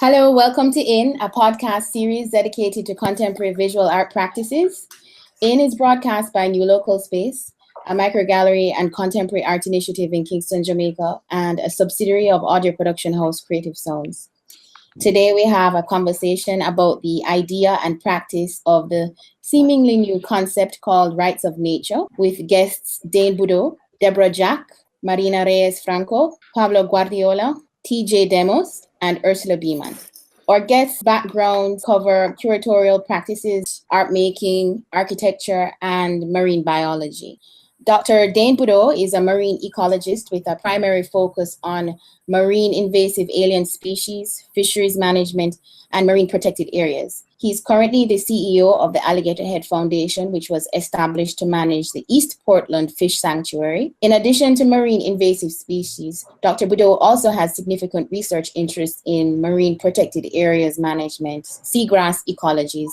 Hello, welcome to In, a podcast series dedicated to contemporary visual art practices. In is broadcast by New Local Space, a microgallery and contemporary art initiative in Kingston, Jamaica, and a subsidiary of audio production house Creative Sounds. Today we have a conversation about the idea and practice of the seemingly new concept called Rights of Nature with guests Dayne Buddo, Deborah Jack, Marina Reyes Franco, Pablo Guardiola, TJ Demos, and Ursula Biemann. Our guests' backgrounds cover curatorial practices, art making, architecture, and marine biology. Dr. Dayne Buddo is a marine ecologist with a primary focus on marine invasive alien species, fisheries management, and marine protected areas. He's currently the CEO of the Alligator Head Foundation, which was established to manage the East Portland Fish Sanctuary. In addition to marine invasive species, Dr. Buddo also has significant research interests in marine protected areas management, seagrass ecologies,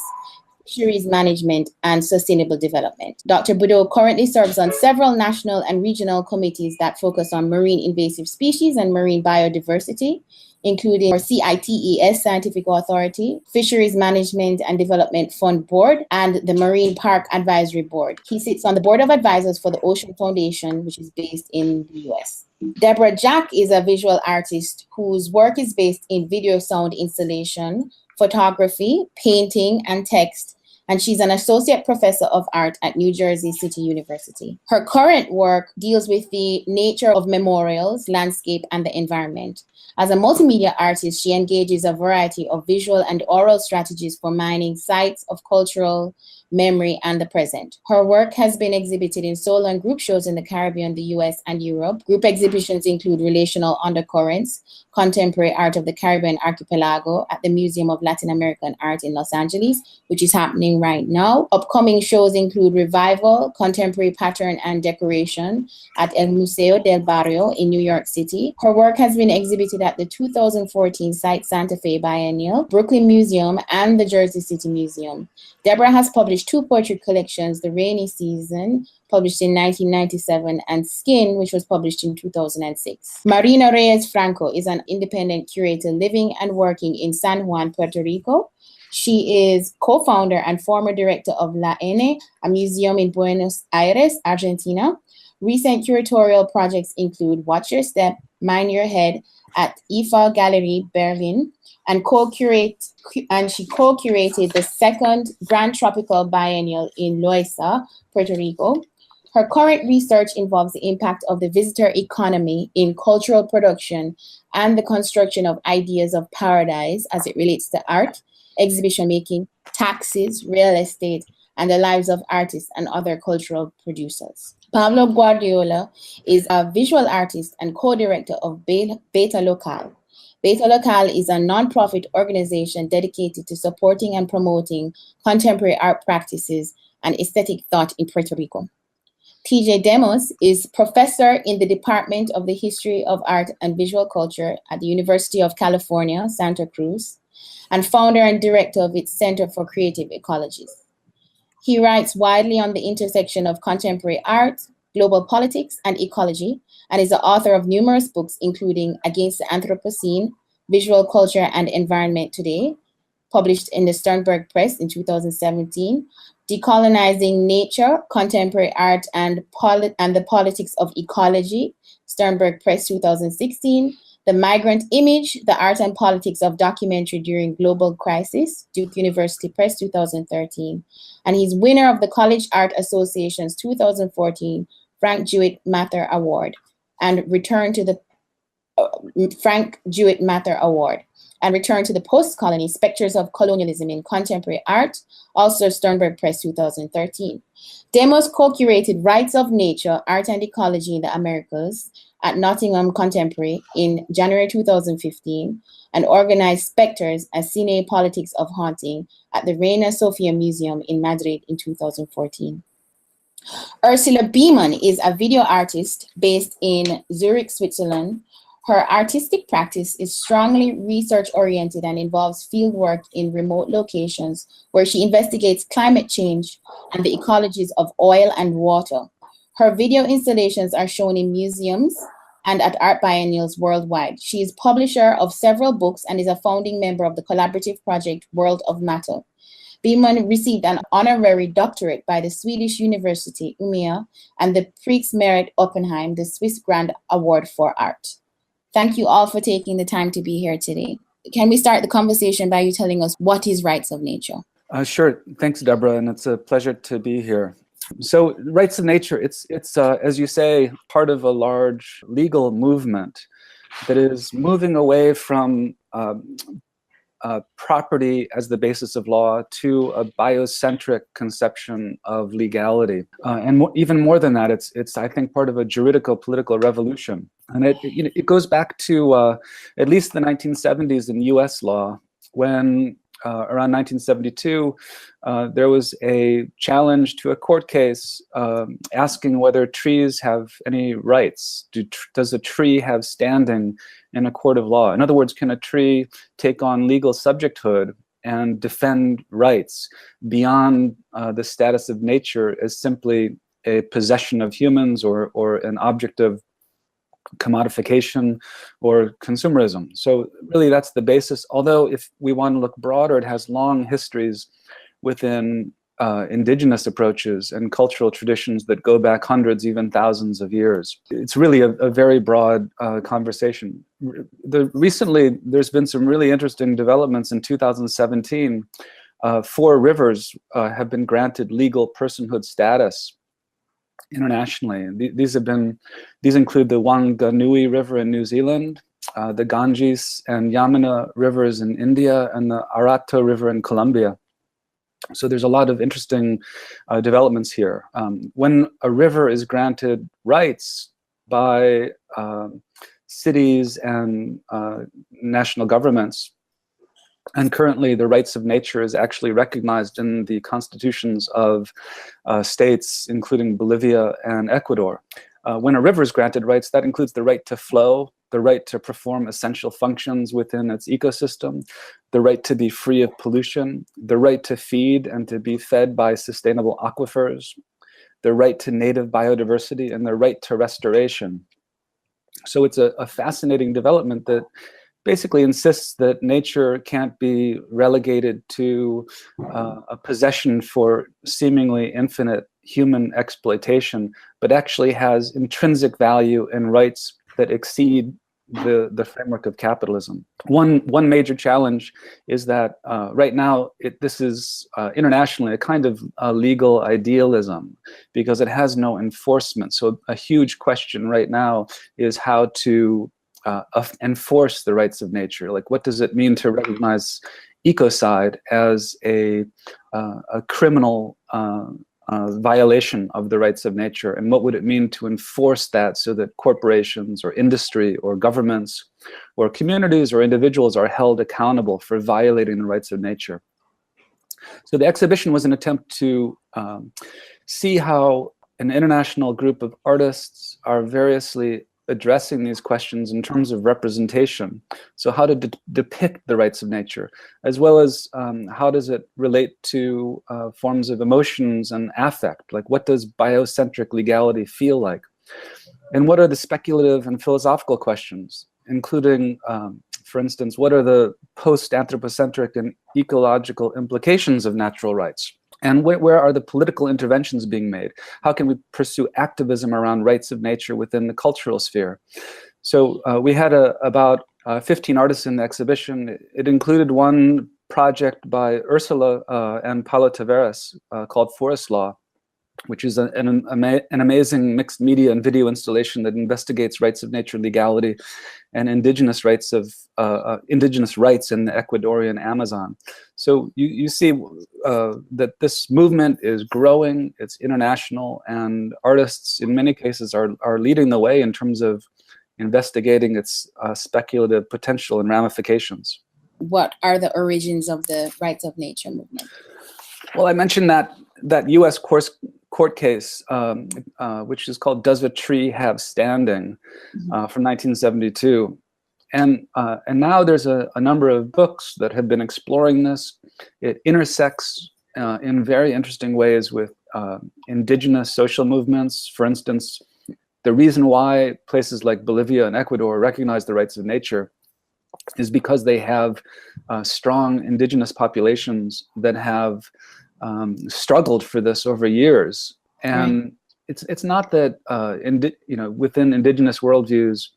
fisheries management, and sustainable development. Dr. Buddo currently serves on several national and regional committees that focus on marine invasive species and marine biodiversity, including our CITES Scientific Authority, Fisheries Management and Development Fund Board, and the Marine Park Advisory Board. He sits on the Board of Advisors for the Ocean Foundation, which is based in the US. Deborah Jack is a visual artist whose work is based in video sound installation, photography, painting, and text, and she's an associate professor of art at New Jersey City University. Her current work deals with the nature of memorials, landscape, and the environment. As a multimedia artist, she engages a variety of visual and oral strategies for mining sites of cultural memory and the present. Her work has been exhibited in solo and group shows in the Caribbean, the US, and Europe. Group exhibitions include Relational Undercurrents, Contemporary Art of the Caribbean Archipelago at the Museum of Latin American Art in Los Angeles, which is happening right now. Upcoming shows include Revival, Contemporary Pattern and Decoration at El Museo del Barrio in New York City. Her work has been exhibited at the 2014 Site Santa Fe Biennial, Brooklyn Museum, and the Jersey City Museum. Deborah has published two poetry collections, The Rainy Season, published in 1997, and Skin, which was published in 2006. Marina Reyes Franco is an independent curator living and working in San Juan, Puerto Rico. She is co-founder and former director of La N, a museum in Buenos Aires, Argentina. Recent curatorial projects include Watch Your Step, Mind Your Head at IFA Gallery, Berlin, and she co-curated the second Grand Tropical Biennial in Loiza, Puerto Rico. Her current research involves the impact of the visitor economy in cultural production and the construction of ideas of paradise as it relates to art, exhibition making, taxes, real estate, and the lives of artists and other cultural producers. Pablo Guardiola is a visual artist and co-director of Beta Local. Beta Local is a non-profit organization dedicated to supporting and promoting contemporary art practices and aesthetic thought in Puerto Rico. TJ Demos is professor in the Department of the History of Art and Visual Culture at the University of California, Santa Cruz, and founder and director of its Center for Creative Ecologies. He writes widely on the intersection of contemporary art, global politics, and ecology, and is the author of numerous books, including Against the Anthropocene, Visual Culture and Environment Today, published in the Sternberg Press in 2017, Decolonizing Nature, Contemporary Art and the Politics of Ecology, Sternberg Press 2016, The Migrant Image, The Art and Politics of Documentary During Global Crisis, Duke University Press 2013, and he's winner of the College Art Association's 2014 Frank Jewett Mather Award, and returned to the Post-Colony Spectres of Colonialism in Contemporary Art, also Sternberg Press 2013. Demos co-curated Rights of Nature, Art and Ecology in the Americas at Nottingham Contemporary in January 2015, and organized Spectres, a Cine Politics of Haunting at the Reina Sofia Museum in Madrid in 2014. Ursula Biemann is a video artist based in Zurich, Switzerland. Her artistic practice is strongly research-oriented and involves fieldwork in remote locations where she investigates climate change and the ecologies of oil and water. Her video installations are shown in museums and at art biennials worldwide. She is publisher of several books and is a founding member of the collaborative project World of Matter. Biemann received an honorary doctorate by the Swedish University Umeå and the Prix Merit Oppenheim, the Swiss Grand Award for Art. Thank you all for taking the time to be here today. Can we start the conversation by you telling us what is rights of nature? Sure. Thanks, Deborah, and it's a pleasure to be here. So rights of nature, it's as you say, part of a large legal movement that is moving away from property as the basis of law to a biocentric conception of legality, and even more than that, it's I think part of a juridico-political revolution, and it goes back to at least the 1970s in U.S. law, when around 1972 there was a challenge to a court case asking whether trees have any rights. Does a tree have standing in a court of law? In other words, can a tree take on legal subjecthood and defend rights beyond the status of nature as simply a possession of humans or an object of commodification or consumerism? So really that's the basis, although if we want to look broader, it has long histories within indigenous approaches and cultural traditions that go back hundreds, even thousands of years. It's really a very broad conversation. Recently, there's been some really interesting developments. In 2017, 4 rivers have been granted legal personhood status internationally. These include the Wanganui River in New Zealand, the Ganges and Yamuna rivers in India, and the Arato River in Colombia. So there's a lot of interesting developments here. When a river is granted rights by cities and national governments, and currently the rights of nature is actually recognized in the constitutions of states, including Bolivia and Ecuador. When a river is granted rights, that includes the right to flow, the right to perform essential functions within its ecosystem, the right to be free of pollution, the right to feed and to be fed by sustainable aquifers, the right to native biodiversity, and the right to restoration. So it's a fascinating development that basically insists that nature can't be relegated to a possession for seemingly infinite human exploitation, but actually has intrinsic value and rights that exceed the framework of capitalism. One major challenge is that right now this is internationally a kind of legal idealism because it has no enforcement. So a huge question right now is how to enforce the rights of nature. Like, what does it mean to recognize ecocide as a criminal violation of the rights of nature, and what would it mean to enforce that so that corporations or industry or governments or communities or individuals are held accountable for violating the rights of nature? So the exhibition was an attempt to see how an international group of artists are variously addressing these questions in terms of representation. So how to depict the rights of nature, as well as how does it relate to forms of emotions and affect? Like, what does biocentric legality feel like? And what are the speculative and philosophical questions, including, for instance, what are the post-anthropocentric and ecological implications of natural rights? And where are the political interventions being made? How can we pursue activism around rights of nature within the cultural sphere? So we had about 15 artists in the exhibition. It included one project by Ursula and Paulo Tavares called Forest Law, which is an amazing mixed media and video installation that investigates rights of nature legality and indigenous rights in the Ecuadorian Amazon. So you see that this movement is growing, it's international, and artists in many cases are leading the way in terms of investigating its speculative potential and ramifications. What are the origins of the rights of nature movement? Well, I mentioned that U.S. court case, which is called "Does a Tree Have Standing?" From 1972, and now there's a number of books that have been exploring this. It intersects in very interesting ways with indigenous social movements. For instance, the reason why places like Bolivia and Ecuador recognize the rights of nature is because they have strong indigenous populations that have struggled for this over years. And it's not that within indigenous worldviews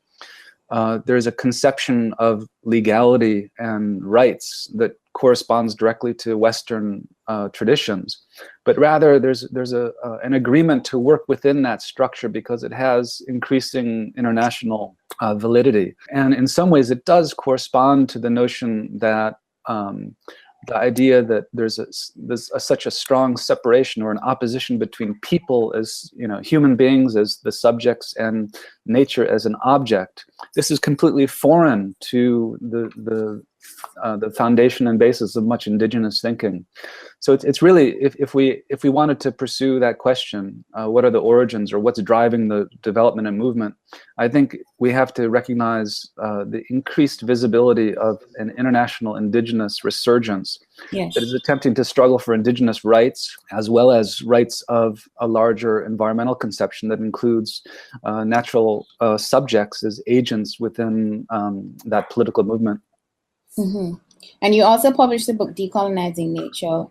there's a conception of legality and rights that corresponds directly to Western traditions, but rather there's an agreement to work within that structure because it has increasing international validity. And in some ways it does correspond to the notion that the idea that there's such a strong separation or an opposition between people as human beings as the subjects and nature as an object. This is completely foreign to the foundation and basis of much indigenous thinking. So it's really, if we wanted to pursue that question, what are the origins or what's driving the development and movement, I think we have to recognize the increased visibility of an international indigenous resurgence that is attempting to struggle for indigenous rights, as well as rights of a larger environmental conception that includes natural subjects as agents within that political movement. Mm-hmm. And you also published the book Decolonizing Nature.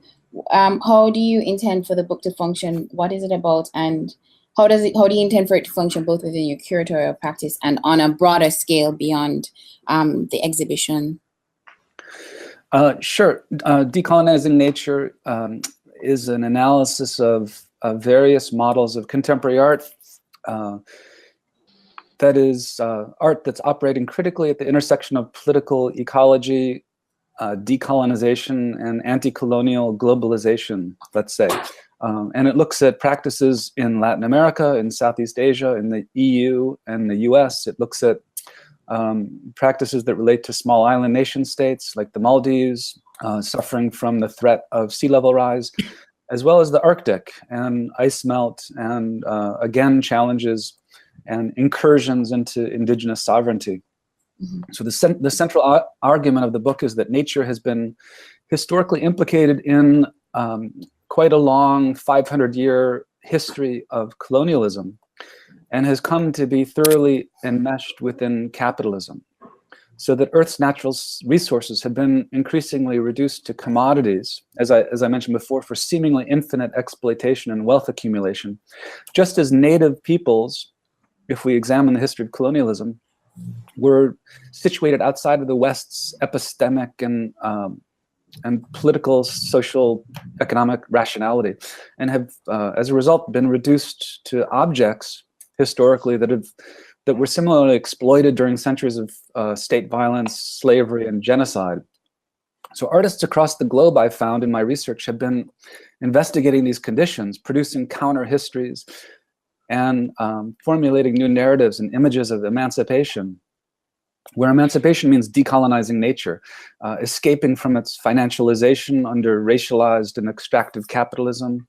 How do you intend for the book to function? What is it about, and how do you intend for it to function both within your curatorial practice and on a broader scale beyond the exhibition? Sure. Decolonizing Nature is an analysis of various models of contemporary art. That is art that's operating critically at the intersection of political ecology, decolonization, and anti-colonial globalization, let's say. And it looks at practices in Latin America, in Southeast Asia, in the EU, and the US. It looks at practices that relate to small island nation states like the Maldives, suffering from the threat of sea level rise, as well as the Arctic and ice melt, and again, challenges and incursions into indigenous sovereignty. Mm-hmm. So the central argument of the book is that nature has been historically implicated in quite a long 500-year history of colonialism and has come to be thoroughly enmeshed within capitalism, so that Earth's natural resources have been increasingly reduced to commodities, as I mentioned before, for seemingly infinite exploitation and wealth accumulation, just as native peoples, if we examine the history of colonialism, were situated outside of the West's epistemic and political, social, economic rationality, and have, as a result, been reduced to objects historically that were similarly exploited during centuries of state violence, slavery, and genocide. So artists across the globe, I found in my research, have been investigating these conditions, producing counter histories, and formulating new narratives and images of emancipation, where emancipation means decolonizing nature, escaping from its financialization under racialized and extractive capitalism,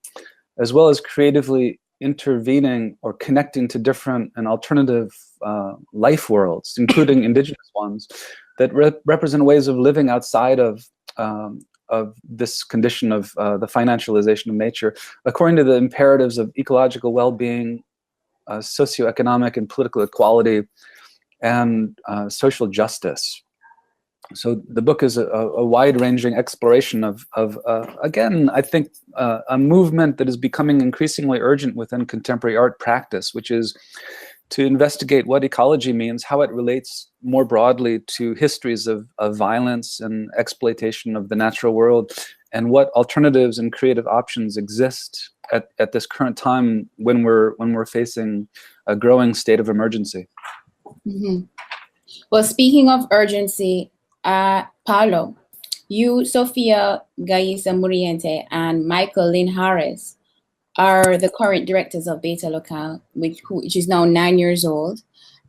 as well as creatively intervening or connecting to different and alternative life worlds, including indigenous ones, that represent ways of living outside of this condition of the financialization of nature, according to the imperatives of ecological well-being, socioeconomic and political equality, and social justice. So the book is a wide-ranging exploration of again, I think, a movement that is becoming increasingly urgent within contemporary art practice, which is to investigate what ecology means, how it relates more broadly to histories of violence and exploitation of the natural world, and what alternatives and creative options exist at this current time when we're facing a growing state of emergency. Mm-hmm. Well, speaking of urgency, Pablo, you, Sofia Gaisa Muriente, and Michael Lynn Harris are the current directors of Beta Local, which is now 9 years old.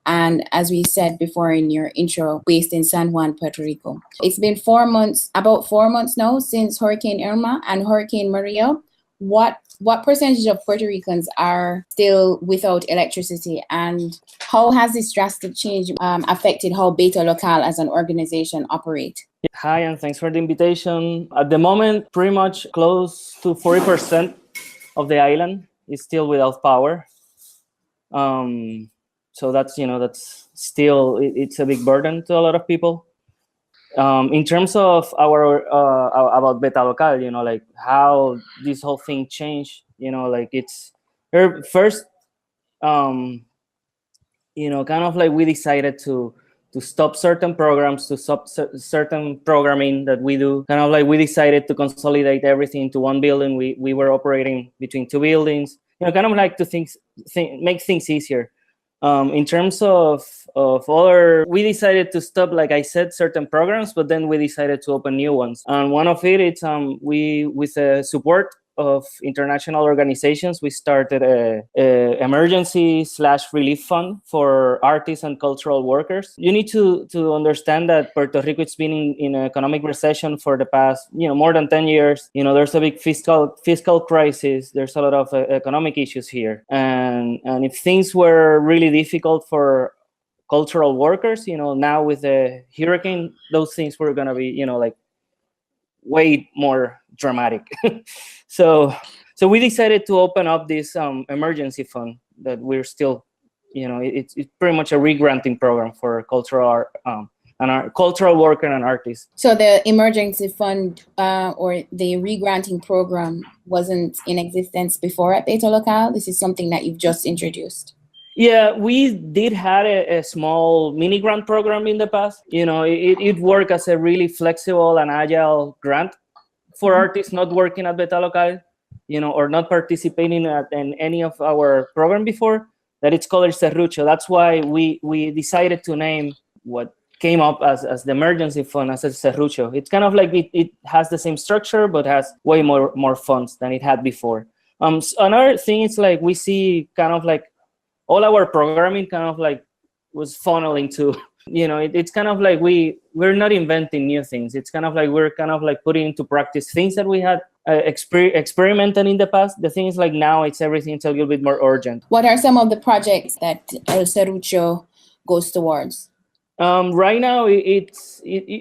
And as we said before in your intro, based in San Juan, Puerto Rico. It's been about 4 months now since Hurricane Irma and Hurricane Maria. What percentage of Puerto Ricans are still without electricity, and how has this drastic change affected how Beta Local as an organization operate? Hi, and thanks for the invitation. At the moment, pretty much close to 40% of the island is still without power. So that's still, it's a big burden to a lot of people. In terms of our about Beta Local, like how this whole thing changed, like it's first, kind of like we decided to stop certain programs, to stop certain programming that we do. Kind of like we decided to consolidate everything into one building. We were operating between two buildings, kind of like to make things easier. In terms of other, we decided to stop, like I said, certain programs, but then we decided to open new ones. And one of it's we, with the support of international organizations, we started a emergency/relief fund for artists and cultural workers. You need to understand that Puerto Rico has been in an economic recession for the past more than 10 years. There's a big fiscal crisis. There's a lot of economic issues here, and if things were really difficult for cultural workers, now with the hurricane, those things were going to be like way more dramatic. So we decided to open up this emergency fund that we're still, it's pretty much a re-granting program for cultural cultural worker and artists. So the emergency fund or the re-granting program wasn't in existence before at Beta Local. This is something that you've just introduced. Yeah, we did have a small mini grant program in the past. It worked as a really flexible and agile grant for artists not working at Beta Local, or not participating in any of our program before. That it's called Serrucho. That's why we decided to name what came up as the emergency fund as a Serrucho. It's kind of like it has the same structure, but has way more funds than it had before. Another thing is like we see kind of like all our programming kind of like was funneling to, it's kind of like we're not inventing new things. It's kind of like we're kind of like putting into practice things that we had experimented in the past. The thing is like now everything's a little bit more urgent. What are some of the projects that El Serrucho goes towards? Right now, it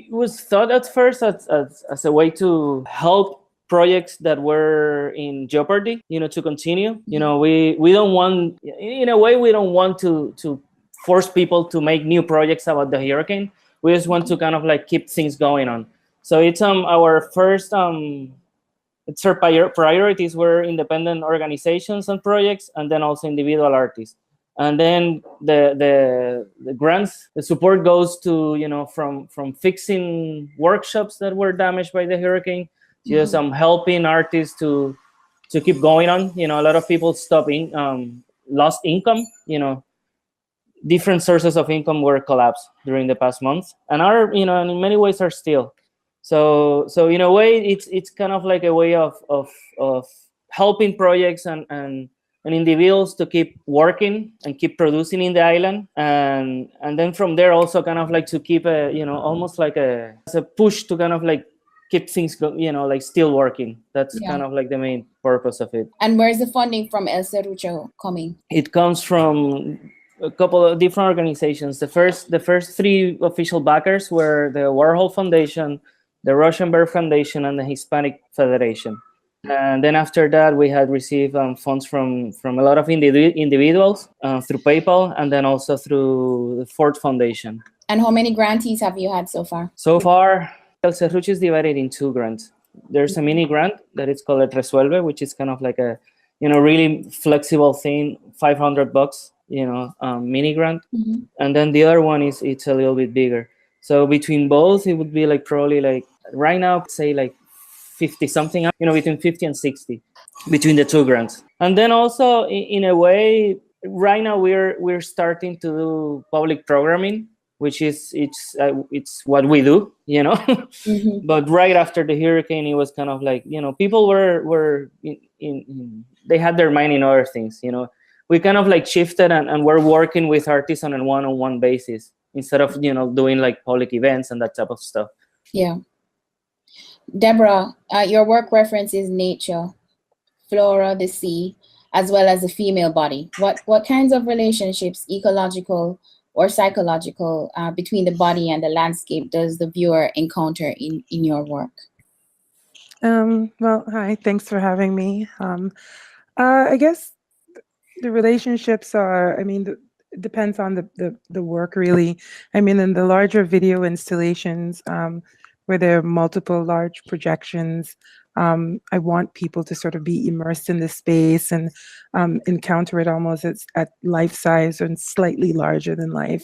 was thought at first as a way to help projects that were in jeopardy, to continue. We don't want, in a way, we don't want to force people to make new projects about the hurricane. We just want to kind of like keep things going on. So it's our first it's our priorities were independent organizations and projects, and then also individual artists. And then the grants, the support goes to from fixing workshops that were damaged by the hurricane, just helping artists to keep going on. A lot of people lost income. Different sources of income were collapsed during the past months, and are and in many ways are still. So in a way, it's kind of like a way of helping projects and individuals to keep working and keep producing in the island, and then from there also kind of like to keep almost like as a push to kind of like keep things like still working. That's kind of like the main purpose of it. And where's the funding from El Serrucho coming? It comes from a couple of different organizations. The first three official backers were the Warhol Foundation, the Russian Bear Foundation, and the Hispanic Federation. And then after that, we had received funds from a lot of individuals through PayPal, and then also through the Ford Foundation. And how many grantees have you had so far? So far, El Serrucho is divided in two grants. There's a mini grant that is called Resuelve, which is kind of like a really flexible thing, $500, mini grant. And then the other one it's a little bit bigger. So between both, it would be like probably like right now, say like 50 something, between 50 and 60 between the two grants. And then also in a way, right now we're starting to do public programming, which is it's what we do, But right after the hurricane, it was kind of like, people were they had their mind in other things, We kind of like shifted and we're working with artists on a one-on-one basis instead of, doing like public events and that type of stuff. Yeah. Deborah, your work references nature, flora, the sea, as well as the female body. What kinds of relationships, ecological or psychological, between the body and the landscape does the viewer encounter in your work? Well, hi, thanks for having me. I guess The relationships are, I mean, it depends on the work really. I mean, in the larger video installations, where there are multiple large projections, I want people to sort of be immersed in the space and encounter it almost at life size and slightly larger than life.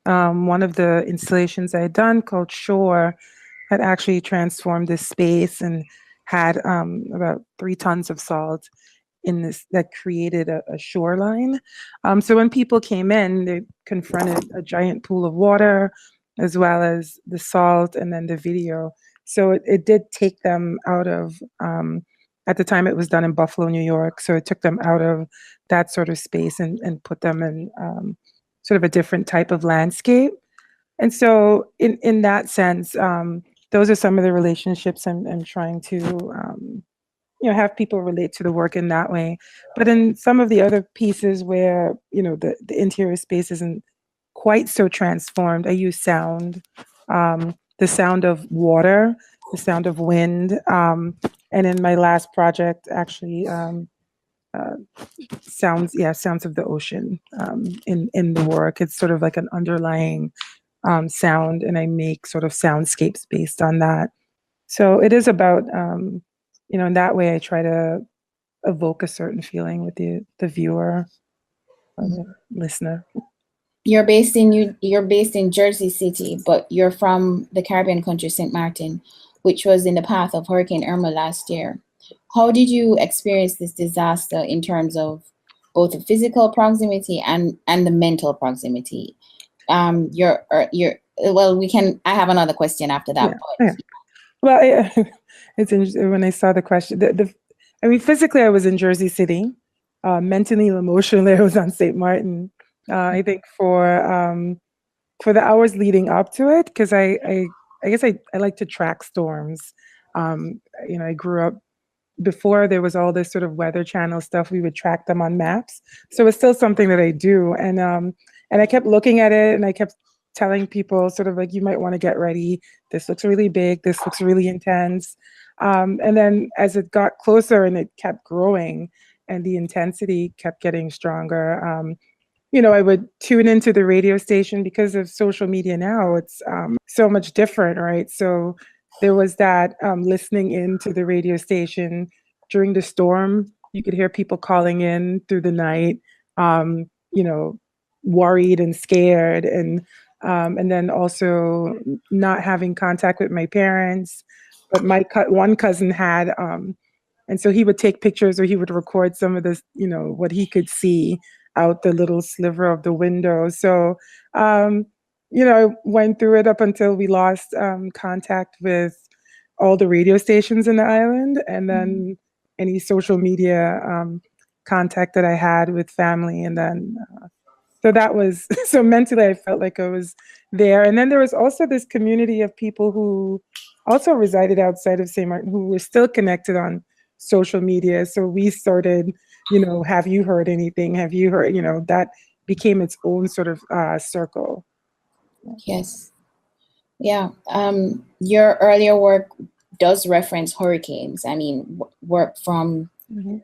One of the installations I had done called Shore had actually transformed this space and had about 3 tons of salt in this that created a shoreline. So when people came in, they confronted a giant pool of water as well as the salt and then the video. So it did take them out of, at the time it was done in Buffalo, New York. So it took them out of that sort of space and put them in sort of a different type of landscape. And so in that sense, those are some of the relationships I'm trying to, have people relate to the work in that way. But in some of the other pieces where, the interior space isn't quite so transformed, I use sound, the sound of water, the sound of wind. And in my last project, actually, sounds of the ocean in the work. It's sort of like an underlying sound, and I make sort of soundscapes based on that. So it is about, in that way, I try to evoke a certain feeling with the viewer or the listener. You're based in Jersey City, but you're from the Caribbean country, St. Martin, which was in the path of Hurricane Irma last year. How did you experience this disaster in terms of both the physical proximity and the mental proximity? I have another question after that. Yeah. Well, it's interesting when I saw the question. Physically, I was in Jersey City. Mentally and emotionally, I was on St. Martin. I think for the hours leading up to it, because I guess I like to track storms. I grew up before there was all this sort of Weather Channel stuff. We would track them on maps, so it's still something that I do. And I kept looking at it, and I kept telling people sort of like, you might want to get ready. This looks really big. This looks really intense. And then as it got closer and it kept growing and the intensity kept getting stronger, I would tune into the radio station because of social media now. It's so much different, right? So there was that listening into the radio station during the storm. You could hear people calling in through the night, worried and scared, and then also not having contact with my parents. But my one cousin had, and so he would take pictures or he would record some of this, what he could see out the little sliver of the window. So, I went through it up until we lost contact with all the radio stations in the island, and then any social media contact that I had with family. And then, so that was, so mentally I felt like I was there. And then there was also this community of people who also resided outside of St. Martin who were still connected on social media. So we started, have you heard anything? Have you heard, that became its own sort of circle. Yes. Yeah. Your earlier work does reference hurricanes. I mean, work from, 5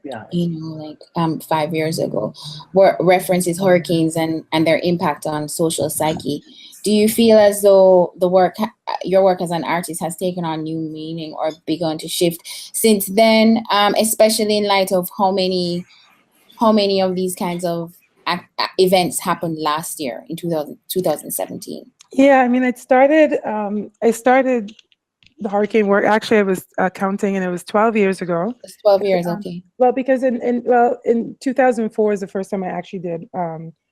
years ago, work references hurricanes and their impact on social psyche. Do you feel as though your work as an artist has taken on new meaning or begun to shift since then, especially in light of how many of these kinds of events happened last year in 2017? Yeah, I mean, I started the hurricane work. Actually, I was counting, and it was 12 years ago. It's 12 years, okay. Well, because in 2004 is the first time I actually did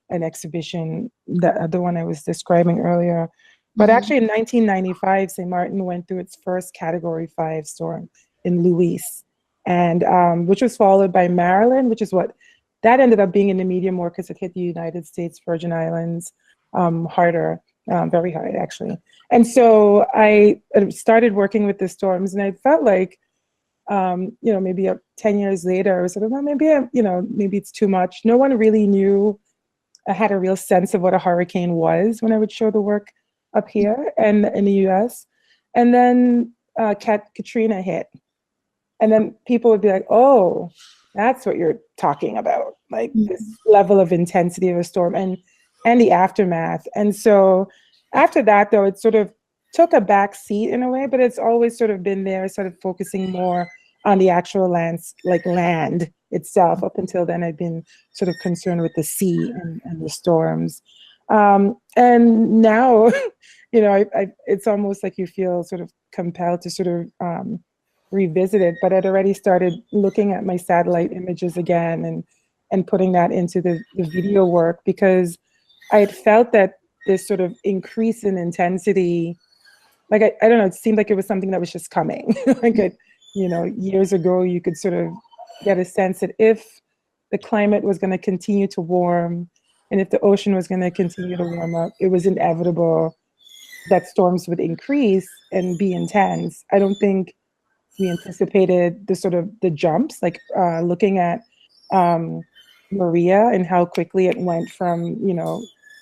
an exhibition, the one I was describing earlier. But actually in 1995, St. Martin went through its first Category 5 storm in Luis, and which was followed by Maryland, which is that ended up being in the media more because it hit the United States Virgin Islands harder. Very hard, actually. And so I started working with the storms, and I felt like, maybe 10 years later, I was sort of, well, maybe it's too much. No one really knew. I had a real sense of what a hurricane was when I would show the work up here and in the US. And then Katrina hit. And then people would be like, oh, that's what you're talking about. like this level of intensity of a storm and the aftermath. And so after that, though, it sort of took a back seat in a way, but it's always sort of been there, sort of focusing more on the actual land itself. Up until then, I'd been sort of concerned with the sea and the storms. And now, it's almost like you feel sort of compelled to sort of revisit it, but I'd already started looking at my satellite images again and putting that into the video work, because I had felt that this sort of increase in intensity, like, I don't know, it seemed like it was something that was just coming. Like, years ago, you could sort of get a sense that if the climate was going to continue to warm and if the ocean was going to continue to warm up, it was inevitable that storms would increase and be intense. I don't think we anticipated the jumps, like looking at Maria and how quickly it went from,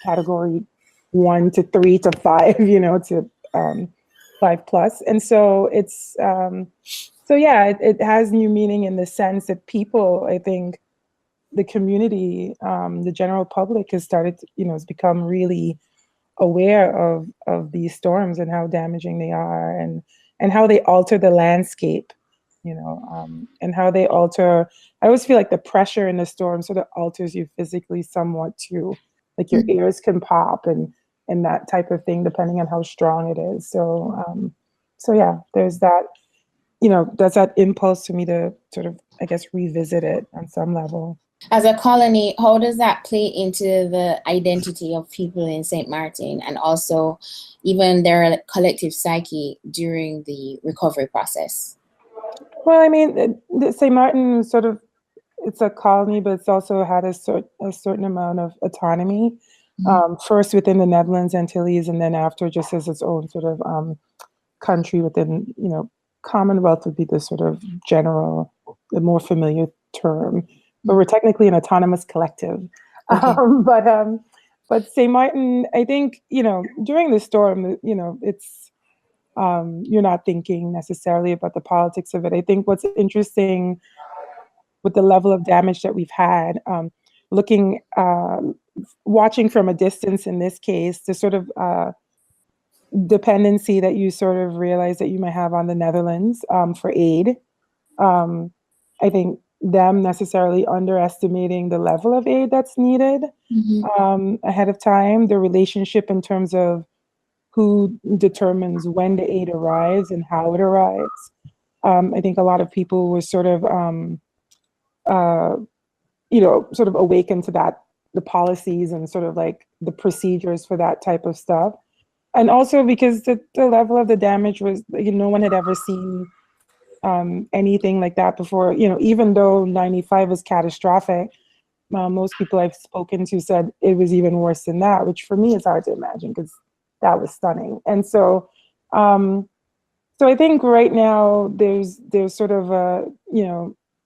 category 1 to 3 to 5, to 5+. And so it's, it has new meaning in the sense that people, I think, the community, the general public has started to, has become really aware of these storms and how damaging they are and how they alter the landscape, and how they alter. I always feel like the pressure in the storm sort of alters you physically somewhat too. Like your ears can pop and that type of thing, depending on how strong it is. So yeah, there's that, there's that impulse to me to sort of, I guess, revisit it on some level. As a colony, how does that play into the identity of people in St. Martin and also even their collective psyche during the recovery process? Well, I mean, St. Martin sort of, it's a colony, but it's also had a certain amount of autonomy, first within the Netherlands Antilles, and then after just as its own sort of country within, Commonwealth would be the sort of general, the more familiar term. But we're technically an autonomous collective. Okay. But St. Martin, I think, during the storm, it's, you're not thinking necessarily about the politics of it. I think what's interesting with the level of damage that we've had, watching from a distance in this case, the sort of dependency that you sort of realize that you might have on the Netherlands for aid. I think them necessarily underestimating the level of aid that's needed ahead of time, the relationship in terms of who determines when the aid arrives and how it arrives. I think a lot of people were sort of, sort of awakened to that, the policies and sort of like the procedures for that type of stuff. And also because the level of the damage was, no one had ever seen anything like that before. Even though 95 was catastrophic, most people I've spoken to said it was even worse than that, which for me is hard to imagine because that was stunning. And so, so I think right now there's sort of a,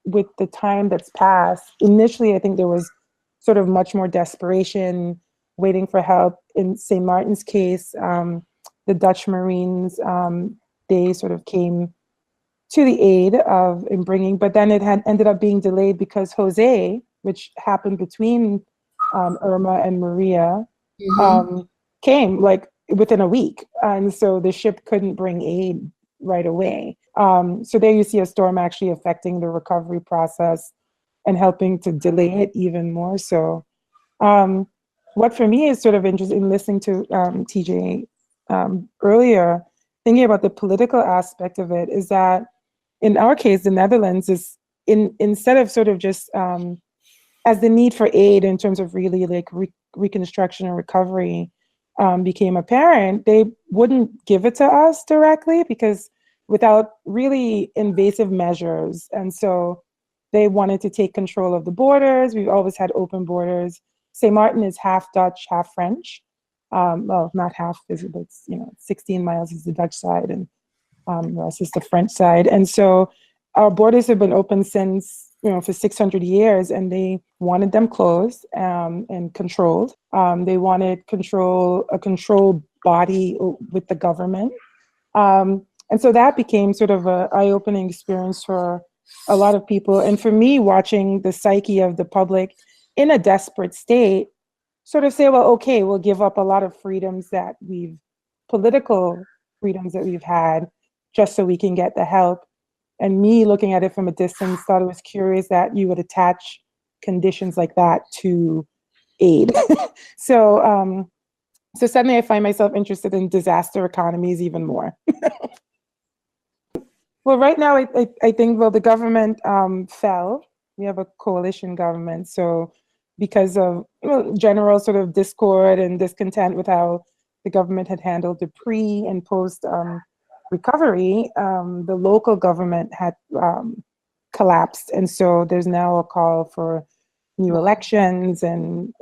with the time that's passed, initially I think there was sort of much more desperation, waiting for help. In St. Martin's case, the Dutch Marines, they sort of came to the aid in bringing, but then it had ended up being delayed because Jose, which happened between Irma and Maria, came like within a week. And so the ship couldn't bring aid right away. So there you see a storm actually affecting the recovery process and helping to delay it even more so. What for me is sort of interesting, listening to TJ earlier, thinking about the political aspect of it, is that in our case, the Netherlands is instead of sort of just as the need for aid in terms of really like reconstruction and recovery became apparent, they wouldn't give it to us directly because without really invasive measures. And so they wanted to take control of the borders. We've always had open borders. St. Martin is half Dutch, half French. Well, not half, but it's 16 miles is the Dutch side and the rest is the French side. And so our borders have been open since, for 600 years, and they wanted them closed and controlled. They wanted a control body with the government. And so that became sort of an eye-opening experience for a lot of people. And for me, watching the psyche of the public in a desperate state, sort of say, well, okay, we'll give up a lot of political freedoms that we've had, just so we can get the help. And me looking at it from a distance, thought it was curious that you would attach conditions like that to aid. So suddenly I find myself interested in disaster economies even more. Well, right now, I think, well, the government fell. We have a coalition government. So because of general sort of discord and discontent with how the government had handled the pre and post recovery, the local government had collapsed. And so there's now a call for new elections, and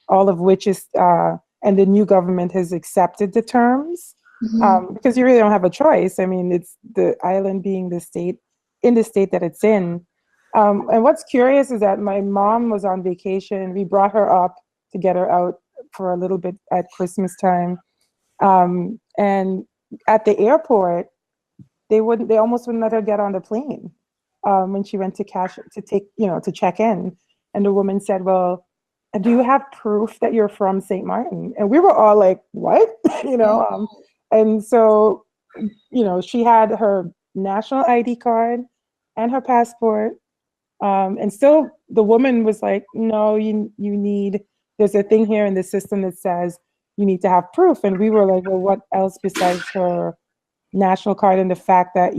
all of which is, and the new government has accepted the terms. Because you really don't have a choice. I mean, it's the island being the state that it's in. And what's curious is that my mom was on vacation. We brought her up to get her out for a little bit at Christmas time. And at the airport, they almost wouldn't let her get on the plane when she went to check in. And the woman said, well, do you have proof that you're from St. Martin? And we were all like, what? And so, she had her national ID card and her passport. And still the woman was like, no, there's a thing here in the system that says you need to have proof. And we were like, well, what else besides her national card and the fact that,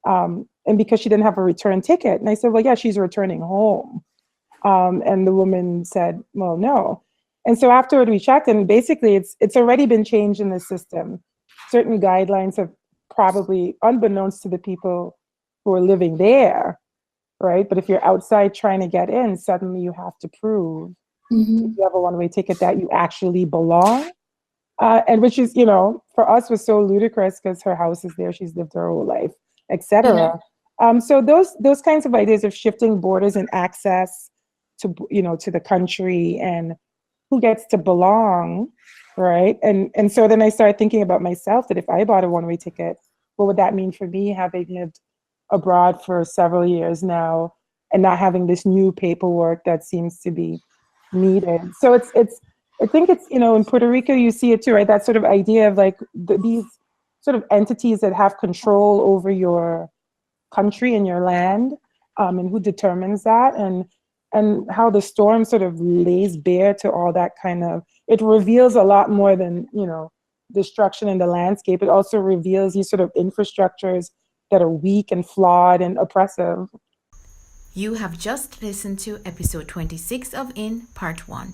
and because she didn't have a return ticket. And I said, well, yeah, she's returning home. And the woman said, well, no. And so afterward we checked, and basically it's already been changed in the system. Certain guidelines have probably, unbeknownst to the people who are living there, right? But if you're outside trying to get in, suddenly you have to prove if you have a one-way ticket that you actually belong. And which is, for us was so ludicrous because her house is there, she's lived her whole life, etc. So those kinds of ideas of shifting borders and access to, to the country and who gets to belong, right? And so then I started thinking about myself, that if I bought a one-way ticket, what would that mean for me, having lived abroad for several years now and not having this new paperwork that seems to be needed. So I think it's, in Puerto Rico, you see it too, right? That sort of idea of like these sort of entities that have control over your country and your land, and who determines that, and how the storm sort of lays bare to all that kind of, it reveals a lot more than, destruction in the landscape. It also reveals these sort of infrastructures that are weak and flawed and oppressive. You have just listened to episode 26 of In Part 1.